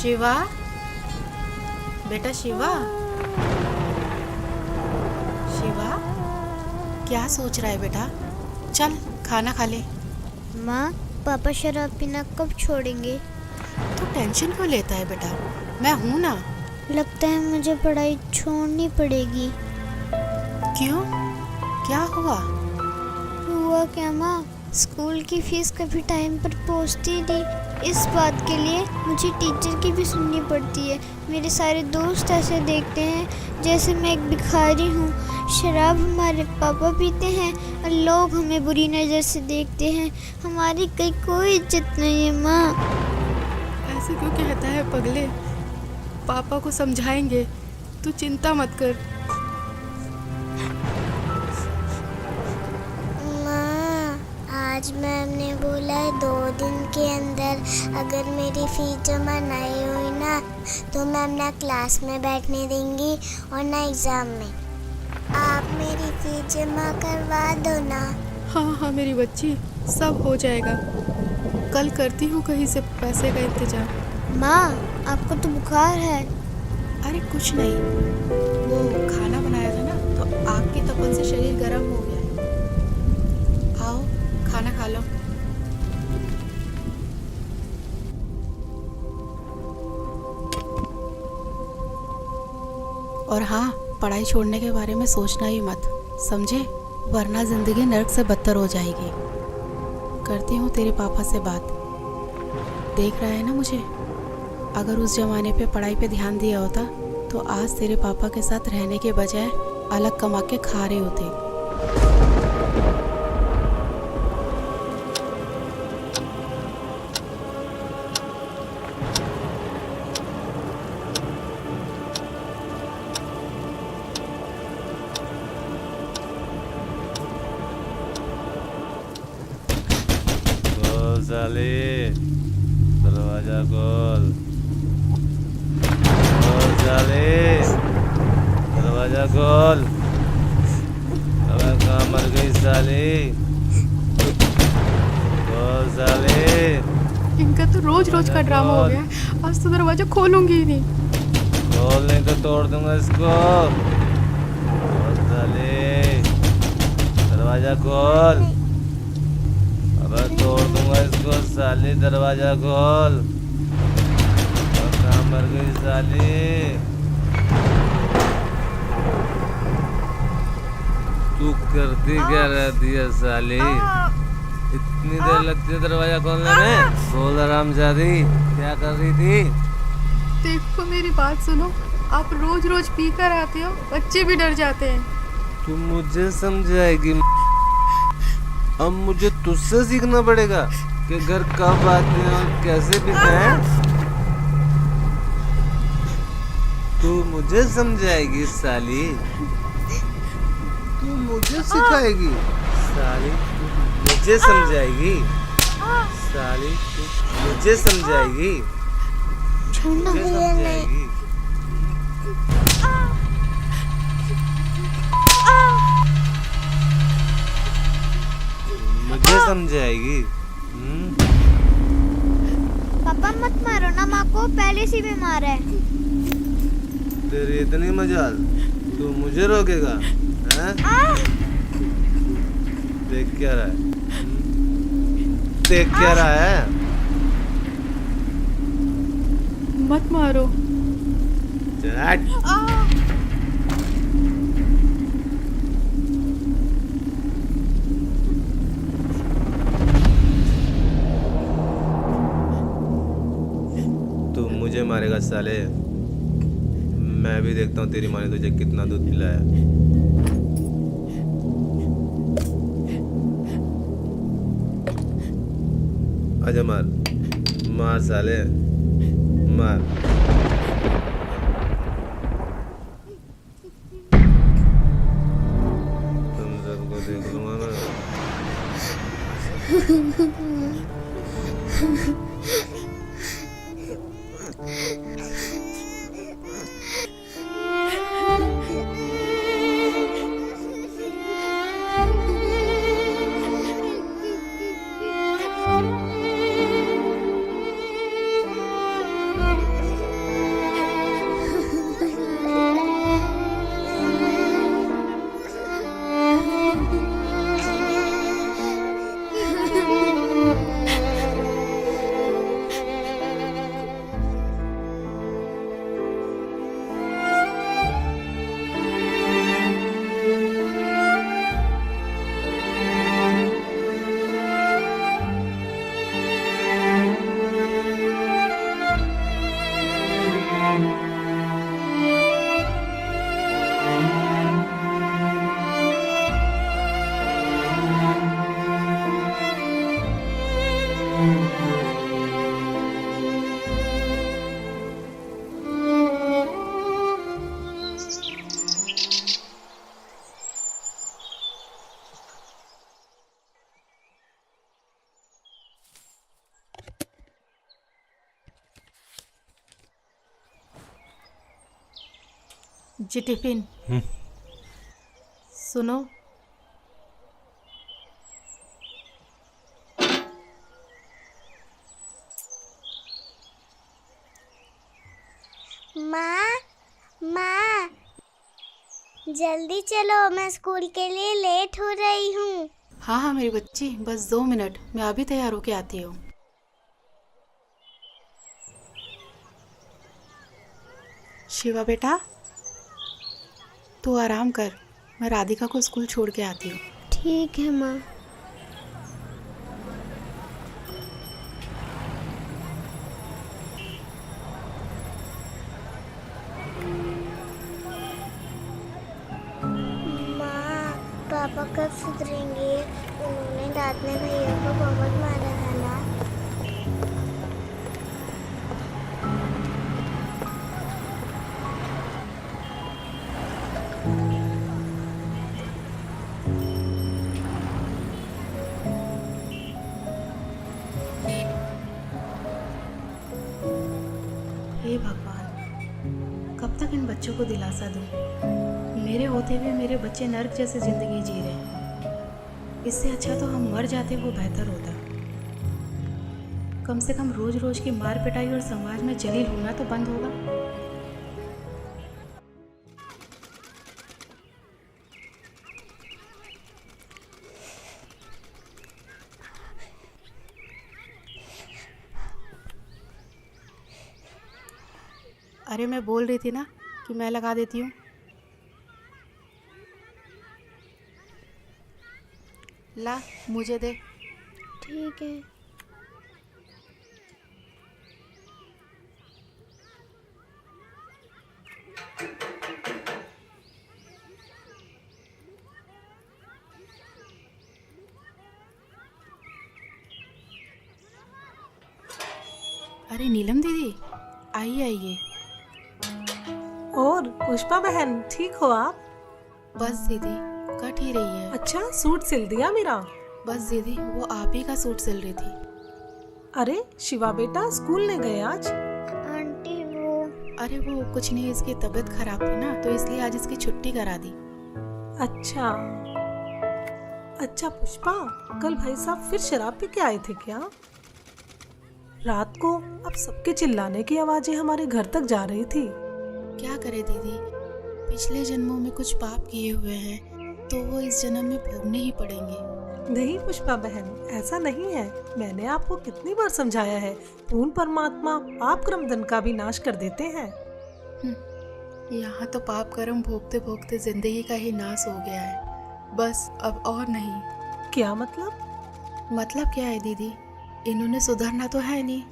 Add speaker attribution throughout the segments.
Speaker 1: शिवा, बेटा शिवा, शिवा क्या सोच रहा है बेटा? चल खाना खा ले।
Speaker 2: माँ, पापा शराब पीना कब छोड़ेंगे?
Speaker 1: तू टेंशन क्यों लेता है बेटा, मैं हूं ना।
Speaker 2: लगता है मुझे पढ़ाई छोड़नी पड़ेगी।
Speaker 1: क्यों, क्या हुआ?
Speaker 2: हुआ क्या माँ, स्कूल की फीस कभी टाइम पर पहुँचती नहीं। इस बात के लिए मुझे टीचर की भी सुननी पड़ती है। मेरे सारे दोस्त ऐसे देखते हैं जैसे मैं एक भिखारी हूँ। शराब हमारे पापा पीते हैं और लोग हमें बुरी नज़र से देखते हैं। हमारी कहीं कोई इज्जत नहीं है माँ।
Speaker 1: ऐसे क्यों कहता है पगले? पापा को समझाएंगे, तू चिंता मत कर।
Speaker 2: माँ, आज मैम ने बोला है 2 दिन के अंदर अगर मेरी फीस जमा नहीं हुई ना तो मैम ना क्लास में बैठने देंगी और ना एग्ज़ाम में। आप मेरी फीस जमा करवा दो ना।
Speaker 1: हाँ हाँ मेरी बच्ची, सब हो जाएगा। कल करती हूँ कहीं से पैसे का इंतजाम।
Speaker 2: माँ, आपको तो बुखार है।
Speaker 1: अरे कुछ नहीं, वो खाना बनाया था ना तो आग की तपन से शरीर गर्म हो गया है। आओ खाना खा लो। और हाँ, पढ़ाई छोड़ने के बारे में सोचना ही मत, समझे? वरना जिंदगी नर्क से बदतर हो जाएगी। करती हूँ तेरे पापा से बात। देख रहा है ना मुझे? अगर उस जमाने पे पढ़ाई पे ध्यान दिया होता तो आज तेरे पापा के साथ रहने के बजाय अलग कमा के खा रहे होते।
Speaker 3: खोल साले, दरवाजा खोल। खोल साले, दरवाजा खोल। अबे कहाँ मर गई साली? खोल साले।
Speaker 1: इनका तो रोज रोज का ड्रामा हो गया। आज तो दरवाजा खोलूंगी ही नहीं।
Speaker 3: खोल नहीं तो तोड़ दूंगा इसको। खोल साले, दरवाजा खोल। अबे तोड़ दूंगा इसको साली, दरवाजा खोल। कहाँ मर गई साली? तू करती क्या रहती है साली? इतनी देर लगती है दरवाजा खोलने में? बोल हरामजादी, क्या कर रही थी?
Speaker 1: देखो मेरी बात सुनो, आप रोज रोज पी कर आते हो, बच्चे भी डर जाते हैं।
Speaker 3: तू मुझे समझाएगी? अब मुझे तुझसे सीखना पड़ेगा कि घर कब आते हैं और कैसे पीते हैं। तू मुझे समझाएगी साली? तू मुझे सिखाएगी साली? तू मुझे समझाएगी साली? तू मुझे समझाएगी? मुझे समझाएगी? मुझे समझाएगी?
Speaker 2: पापा मत मारो ना माँ को, पहले से बीमार है।
Speaker 3: तेरी इतनी मजाल, तू मुझे रोकेगा? हैं? देख क्या रहा है? देख क्या रहा है?
Speaker 1: मत मारो।
Speaker 3: चल हट। तू मुझे मारेगा साले? मैं भी देखता हूँ तेरी माँ ने तुझे कितना दूध पिलाया। आजा मार, मार साले, मार। तुम सबको देख लूंगा मैं।
Speaker 1: जी टिफिन। सुनो,
Speaker 2: माँ, माँ, जल्दी चलो, मैं स्कूल के लिए लेट हो रही हूँ।
Speaker 1: हाँ हाँ मेरी बच्ची, बस 2 मिनट, मैं अभी तैयार होके आती हूँ। शिवा बेटा, तू आराम कर, मैं राधिका को स्कूल छोड़ के आती हूँ।
Speaker 2: ठीक है माँ। माँ, पापा कब सुधरेंगे? उन्होंने रात में भैया को बहुत मारा है ना।
Speaker 1: हे भगवान, कब तक इन बच्चों को दिलासा दूँ? मेरे होते हुए मेरे बच्चे नर्क जैसे जिंदगी जी रहे हैं। इससे अच्छा तो हम मर जाते, वो बेहतर होता। कम से कम रोज रोज की मार पिटाई और समाज में जलील होना तो बंद होगा। अरे मैं बोल रही थी ना कि मैं लगा देती हूँ। ला, मुझे दे।
Speaker 2: ठीक है।
Speaker 1: अरे नीलम दीदी, आइए आइए।
Speaker 4: और पुष्पा बहन, ठीक हो आप?
Speaker 1: बस दीदी, कट ही रही है।
Speaker 4: अच्छा, सूट सिल दिया मेरा?
Speaker 1: बस दीदी, वो आप ही का सूट सिल रही थी।
Speaker 4: अरे शिवा बेटा स्कूल नहीं गए आज?
Speaker 2: आंटी
Speaker 1: अरे वो कुछ नहीं, इसकी तबीयत खराब थी ना, तो इसलिए आज इसकी छुट्टी करा दी।
Speaker 4: अच्छा अच्छा पुष्पा, कल भाई साहब फिर शराब पी के आए थे क्या? रात को अब सबके चिल्लाने की आवाजें हमारे घर तक जा रही थी।
Speaker 1: क्या करे दीदी, पिछले जन्मों में कुछ पाप किए हुए हैं तो वो इस जन्म में भोगने ही पड़ेंगे।
Speaker 4: नहीं पुष्पा बहन, ऐसा नहीं है। मैंने आपको कितनी बार समझाया है, पूर्ण परमात्मा पाप कर्म दंड का भी नाश कर देते हैं।
Speaker 1: यहाँ तो पाप कर्म भोगते भोगते जिंदगी का ही नाश हो गया है, बस अब और नहीं।
Speaker 4: क्या मतलब?
Speaker 1: मतलब क्या है दीदी, इन्होंने सुधरना तो है नहीं,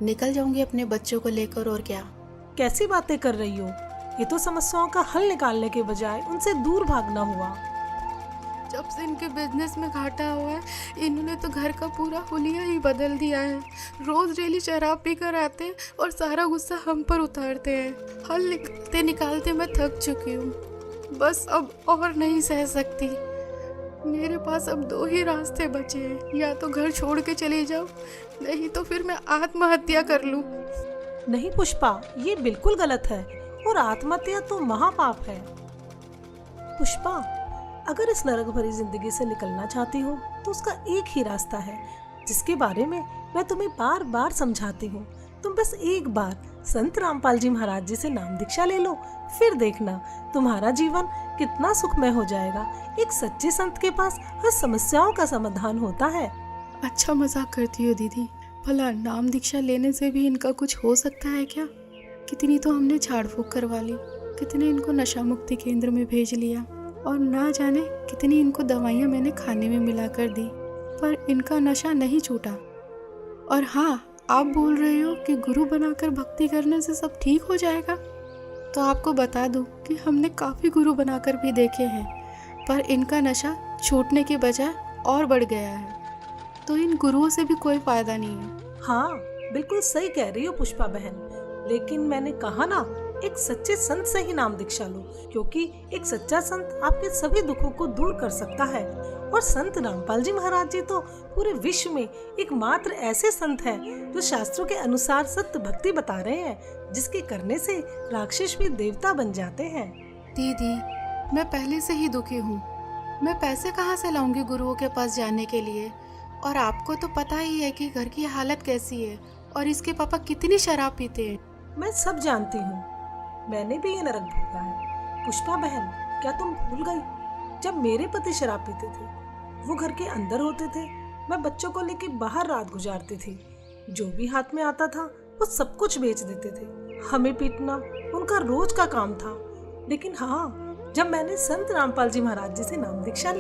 Speaker 1: निकल जाऊंगी अपने बच्चों को लेकर, और क्या।
Speaker 4: कैसी बातें कर रही हो? ये तो समस्याओं का हल निकालने के बजाय उनसे दूर भागना हुआ।
Speaker 1: जब से इनके बिजनेस में घाटा हुआ है, इन्होंने तो घर का पूरा हुलिया ही बदल दिया है। रोज डेली शराब पी कर आते हैं और सारा गुस्सा हम पर उतारते हैं। हल निकालते निकालते मैं थक चुकी हूँ, बस अब और नहीं सह सकती। मेरे पास अब 2 ही रास्ते बचे हैं, या तो घर छोड़ के चली जाओ, नहीं तो फिर मैं आत्महत्या कर लूँ।
Speaker 4: नहीं पुष्पा, ये बिल्कुल गलत है, और आत्महत्या तो महापाप है। पुष्पा, अगर इस नरक भरी जिंदगी से निकलना चाहती हो तो उसका एक ही रास्ता है, जिसके बारे में मैं तुम्हें बार बार समझाती हूँ। तुम बस एक बार संत रामपाल जी महाराज जी से नाम दीक्षा ले लो, फिर देखना तुम्हारा जीवन कितना सुखमय हो जाएगा। एक सच्चे संत के पास हर समस्याओं का समाधान होता है।
Speaker 1: अच्छा मजाक करती हो दीदी, भला नाम दीक्षा लेने से भी इनका कुछ हो सकता है क्या? कितनी तो हमने झाड़ फूक करवा ली, कितने इनको नशा मुक्ति केंद्र में भेज लिया, और ना जाने कितनी इनको दवाइयाँ मैंने खाने में मिला कर दी, पर इनका नशा नहीं छूटा। और हाँ, आप बोल रहे हो कि गुरु बनाकर भक्ति करने से सब ठीक हो जाएगा, तो आपको बता दूं कि हमने काफ़ी गुरु बनाकर भी देखे हैं, पर इनका नशा छूटने के बजाय और बढ़ गया है, तो इन गुरुओं से भी कोई फायदा नहीं है।
Speaker 4: हाँ बिल्कुल सही कह रही हो पुष्पा बहन, लेकिन मैंने कहा ना, एक सच्चे संत से ही नाम दीक्षा लो, क्योंकि एक सच्चा संत आपके सभी दुखों को दूर कर सकता है। और संत रामपाल जी महाराज जी तो पूरे विश्व में एकमात्र ऐसे संत हैं जो शास्त्रों के अनुसार सत्य भक्ति बता रहे हैं, जिसके करने से राक्षस भी देवता बन जाते हैं।
Speaker 1: दीदी, मैं पहले से ही दुखी हूँ। मैं पैसे कहाँ से लाऊंगी गुरुओं के पास जाने के लिए? और आपको तो पता ही है कि घर की हालत कैसी है और इसके पापा कितनी शराब पीते हैं।
Speaker 4: मैं सब जानती हूँ, मैंने भी ये नरक भोगा है। पुष्पा बहन, क्या तुम भूल गई जब मेरे पति शराब पीते थे, वो घर के अंदर होते थे, मैं बच्चों को लेके बाहर रात गुजारती थी। जो भी हाथ में आता था वो सब कुछ बेच देते थे। हमें पीटना उनका रोज का काम था। लेकिन हाँ, जब मैंने संत रामपाल जी महाराज जी से नाम दीक्षा ली